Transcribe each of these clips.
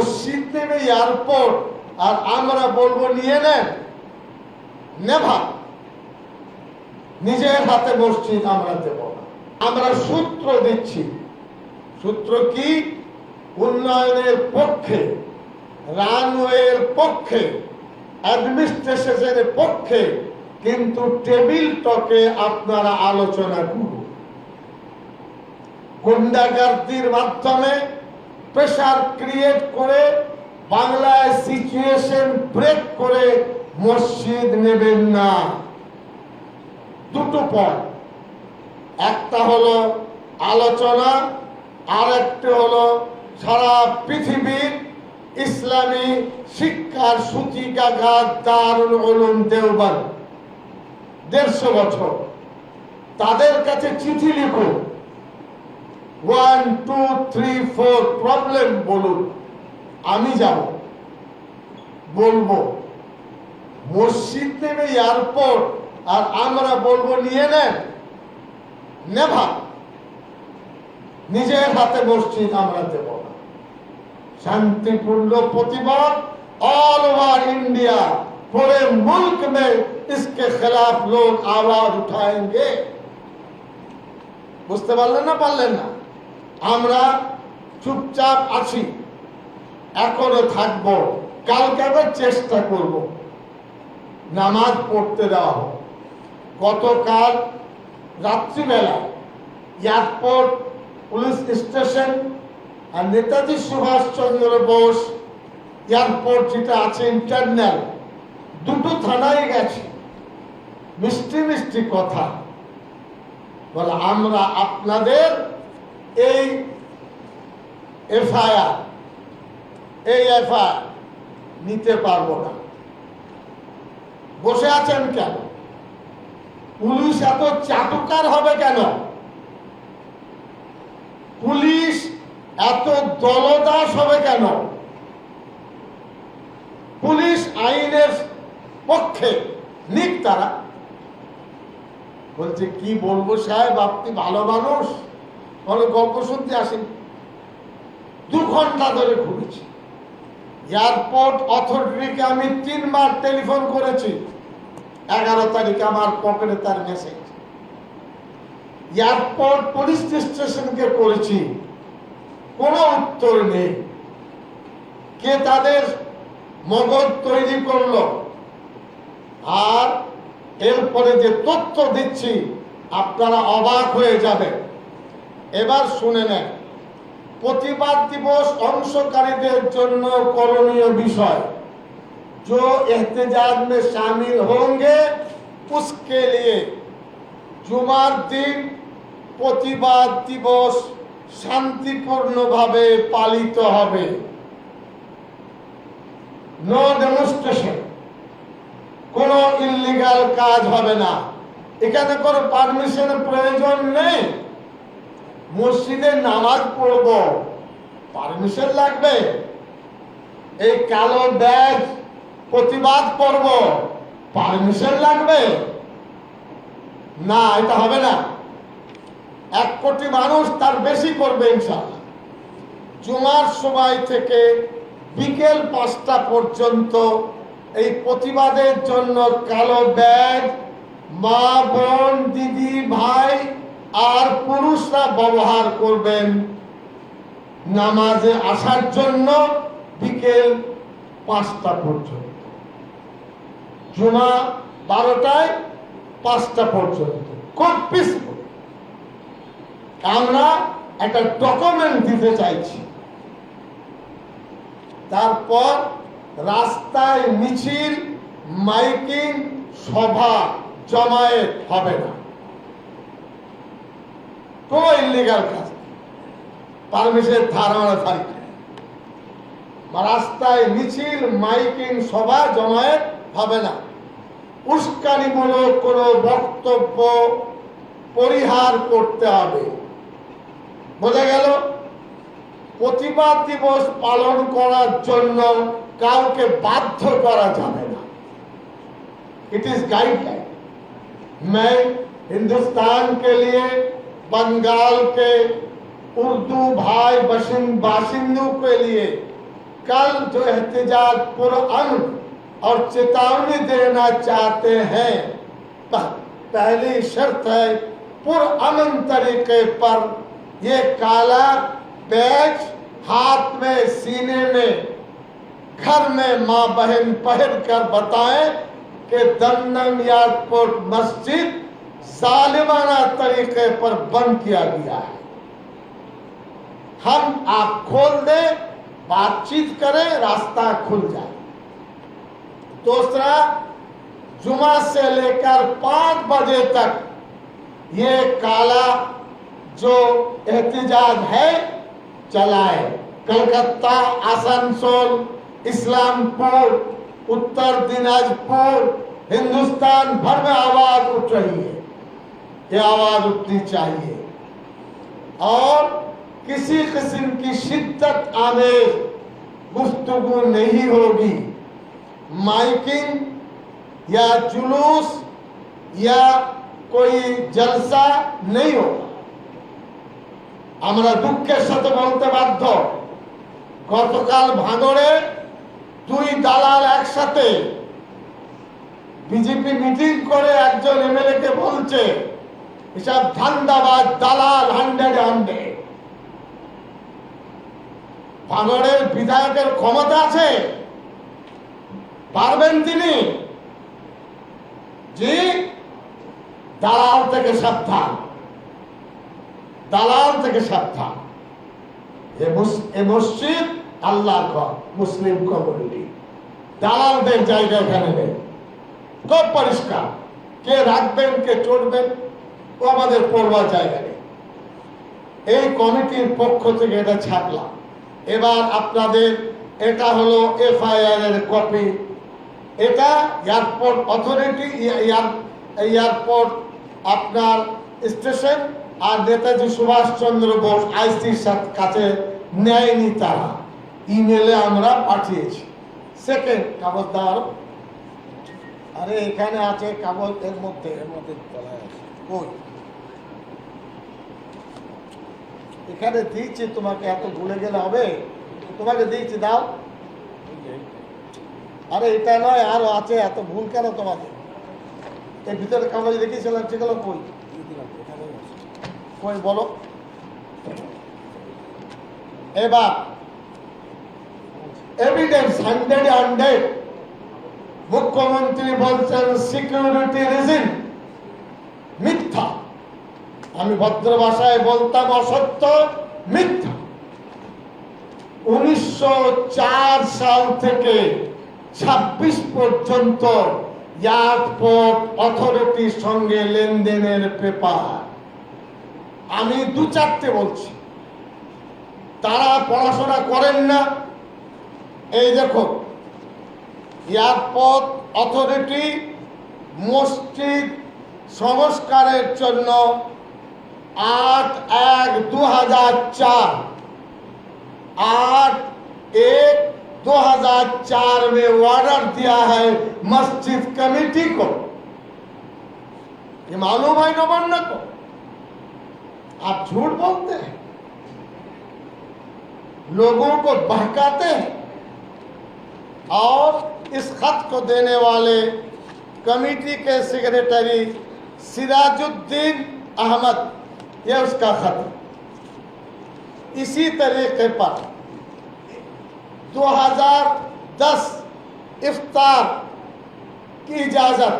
মসজিদ নেবে এয়ারপোর্ট আর আমরা বলবো নিয়ে নেন, নেভা। নিজের হাতে মসজিদ আমরা দেব না। আমরা সূত্র দিচ্ছি। সূত্র কি? উন্নয়নের পক্ষে, রানওয়ের পক্ষে, অ্যাডমিনিস্ট্রেশনের পক্ষে, কিন্তু টেবিল টকে আপনারা আলোচনা করুন। গুন্ডাগার্দির মাধ্যমে প্রেসার ক্রিয়েট করে বাংলায় সিচুয়েশন ব্রেক করে মসজিদ নেবেন না। দুটো পথ, একটা হলো আলোচনা, আর একটা হলো সারা পৃথিবীর ইসলামী শিক্ষার সূচিকাগার দারুল উলুম দেওবন্দ 150 বছর, তাদের কাছে চিঠি লিখুন, 1, 2, 3, 4 প্রবলেম বলুন, আমি যাব, বলবো। মসজিদ নেবে এয়ারপোর্ট আর আমরা বলবো নিয়ে নেন, নেভা। নিজের হাতে মসজিদ আমরা দেব না। शांतिपूर्ण प्रतिबाद ऑल ओवर इंडिया, पूरे मुल्क में इसके खिलाफ लोग आवाज उठाएंगे। বুঝতে পারলেন না? পারলেন না? আমরা চুপচাপ আছি, এখনো থাকবো, কালকে আবার চেষ্টা করব নামাজ পড়তে দেওয়া হোক। গতকাল রাত্রিবেলা এয়ারপোর্ট, পুলিশ স্টেশন আর নেতাজি সুভাষচন্দ্র বোস এয়ারপোর্ট যেটা আছে ইন্টারনাল, দুটো থানায় গেছে, মিষ্টি মিষ্টি কথা বলে, আমরা আপনাদের এই এফআইআর নিতে পারবো না। বসে আছেন কেন? পুলিশ এত চাটুকার হবে কেন? পুলিশ এত দলদাস হবে কেন? পুলিশ আইনের পক্ষে নিক তারা। বলছে কি বলবো সাহেব, আপনি ভালো মানুষ, বলে গল্প শুনতে আসেন। 2 ঘন্টা ধরে ঘুরেছি। এয়ারপোর্ট অথরিটিকে আমি 3 বার টেলিফোন করেছি। 11 তারিখে আমার পকেটে তার মেসেজ। এয়ারপোর্ট পুলিশ স্টেশনকে করেছি, কোনো উত্তর নেই। কে তাদের মগজ তৈরি করলো? আর এরপরে যে তথ্য দিচ্ছি আপনারা অবাক হয়ে যাবেন। এবার শুনে নেন। প্রতিবাদ দিবস অংশকারীদের জন্য করণীয় বিষয়, जो एहतजाज में शामिल होंगे उसके लिए जुमार दिन প্রতিবাদ দিবস শান্তিপূর্ণভাবে পালিত হবে। নো ডেমনস্ট্রেশন, কোনো ইল্লিগাল কাজ হবে না। এখানে কোনো পারমিশনের প্রয়োজন নেই। মসজিদে নামাজ পড়ব, পারমিশন লাগবে? এই কালো ব্যাজ প্রতিবাদ করব, পারমিশন লাগবে? না, এটা হবে না। 1 কোটি মানুষ, তার বেশি করবে ইনশাআল্লাহ। জুমার সময় থেকে বিকেল 5টা পর্যন্ত এই প্রতিবাদের জন্য কালো ব্যাগ মা, বোন, দিদি, ভাই আর পুরুষরা ব্যবহার করবেন নামাজে আসার জন্য বিকেল 5টা পর্যন্ত। জুমা 12টায় 5টা পর্যন্ত। খুব পিসফুল। আমরা একটা ডকুমেন্ট দিতে চাইছি। তারপর রাস্তায় মিছিল, মাইকিং, সভা জমায়েত হবে না। কোনো ইল্লিগাল কাজ, পারমিশন ধারণা থাকবে। রাস্তায় মিছিল, মাইকিং, সভা জমায়েত হবে না। উস্কানিমূলক কোনো বক্তব্য পরিহার করতে হবে। বোঝা গেল? প্রতিবাদ দিবস পালন করার জন্য কাউকে বাধ্য করা যাবে না। It is guideline. मैं हिंदुस्तान के लिए बंगाल के उर्दू भाई बाशिंदों के लिए कल जो एहतजाज पुरअमन और चेतावनी देना चाहते हैं, पहली शर्त है पुरअमन तरीके पर ये काला बैज हाथ में, सीने में, घर में माँ बहन पहन कर बताएं कि दमदम एयरपोर्ट मस्जिद जालिमाना तरीके पर बंद किया गया है। हम आप खोल दें, बातचीत करें, रास्ता खुल जाए। दूसरा, जुमा से लेकर 5 बजे तक ये काला जो एहतजाज है चलाए। कलकत्ता, आसनसोल, इस्लामपुर, उत्तर दिनाजपुर, हिंदुस्तान भर में आवाज उठ रही है। ये आवाज उठनी चाहिए और किसी किस्म की शिद्दत आमेज गुफ्तगू नहीं होगी। माइकिंग या जुलूस या कोई जलसा नहीं होगा। আমরা দুঃখের সাথে বলতে বাধ্য, গতকাল ভাঙড়ে 2 দালাল একসাথে বিজেপি মিটিং করে একজন এমএলএ কে বলছে এসব ধান্দাবাজ দালাল 100 ভাঙড়ের বিধায়কের ক্ষমতা আছে? পারবেন তিনি? জি, দালাল থেকে সাবধান, দালাল থেকে সাবধান। এ মসজিদ আল্লাহর ঘর, মুসলিম কমিউনিটি, দালালদের জায়গা এখানে নেই। খুব পরিষ্কার, কে রাখবেন কে চড়বেন ও আমাদের পড়বার জায়গা নেই। এই কমিটির পক্ষ থেকে এটা ছাপলাম। এবার আপনাদের এটা হলো এফআইআর এর কপি। এটা এয়ারপোর্ট অথরিটি, এয়ারপোর্ট আপনার স্টেশন আর নেতাজি সুভাষচন্দ্র বোস আইসির কাছে নেয়নি, তারা ইমেলে আমরা পাঠিয়েছি। সেকেন্ড, কাগজ দেওয়ার, আরে এখানে আছে কাগজ, এর মধ্যে কই এখানে দিয়েছি তোমাকে, এত ভুলে গেলে হবে? তোমাকে দিয়েছি, দাও। আরে এটা নয়, আরো আছে, এত ভুল কেন তোমাদের? এর ভিতরে কাগজ রেখেছিলাম, সেগুলো কই কই বলো। এবার এভিডেন্স 100 মুখ্যমন্ত্রী বলছেন সিকিউরিটি রিজন, মিথ্যা। আমি ভদ্র ভাষায় বলতাম অসত্য, মিথ্যা। 1904 সাল থেকে 26 পর্যন্ত এয়ারপোর্ট অথরিটির সঙ্গে লেনদেনের পেপার আমি 2-4টে বলছি। তারা পড়াশোনা করেন না। এই দেখো, এয়ারপোর্ট অথরিটি মসজিদ সংস্কারের জন্য 8/1/2004 8/1/2004 में ऑर्डर दिया है मस्जिद कमेटी को। ये मालूम है नवन्ना को? आप झूठ बोलते हैं, लोगों को बहकाते हैं। और इस खत को देने वाले कमेटी के सेक्रेटरी सिराजुद्दीन अहमद, यह उसका खत। इसी तरीके पर 2010 इफ्तार की इजाजत,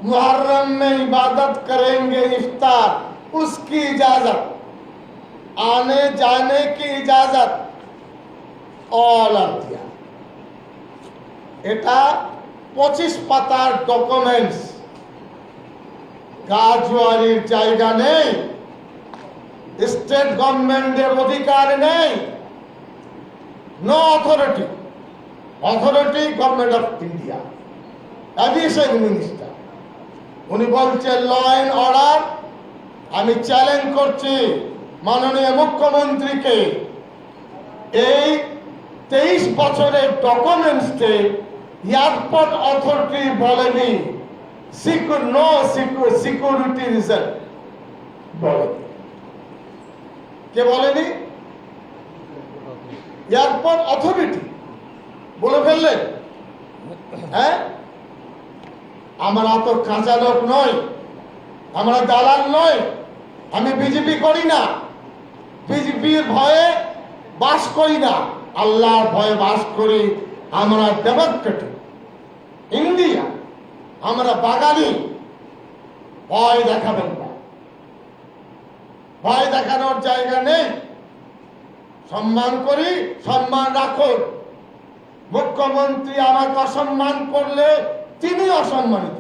मुहर्रम में इबादत करेंगे इफ्तार, उसकी इजाजत, आने जाने की इजाजत ऑर्डर दिया। এটা 25 পাতার ডকুমেন্টস। কাজওয়ারির জায়গা নেই, স্টেট গভর্নমেন্টের অধিকার নেই। No authority, authority government of India, aviation minister. উনি বলছে ল অ্যান্ড অর্ডার। আমি চ্যালেঞ্জ করছি মাননীয় মুখ্যমন্ত্রীকে, এই 23 বছরের ডকুমেন্টসে এয়ারপোর্ট অথরিটি বলেনি নো সিকিউরিটি রিজন, বলেনি। কে বলেনি? এয়ারপোর্ট অথরিটি বলে ফেললেন। হ্যাঁ, আমরা তো কাঁচা লোক নই, আমরা দালাল নই, আমি বিজেপি করি না, বিজেপির ভয়ে বাস করি না, আল্লাহর ভয়ে বাস করি। আমরা ডেমোক্রেটিক ইন্ডিয়া, আমরা বাঙালি। ভয় দেখাবেন না, ভয় দেখানোর জায়গা নেই। সম্মান করি, সম্মান রাখুন। মুখ্যমন্ত্রী আমাকে অসম্মান করলে তিনি অসম্মানিত।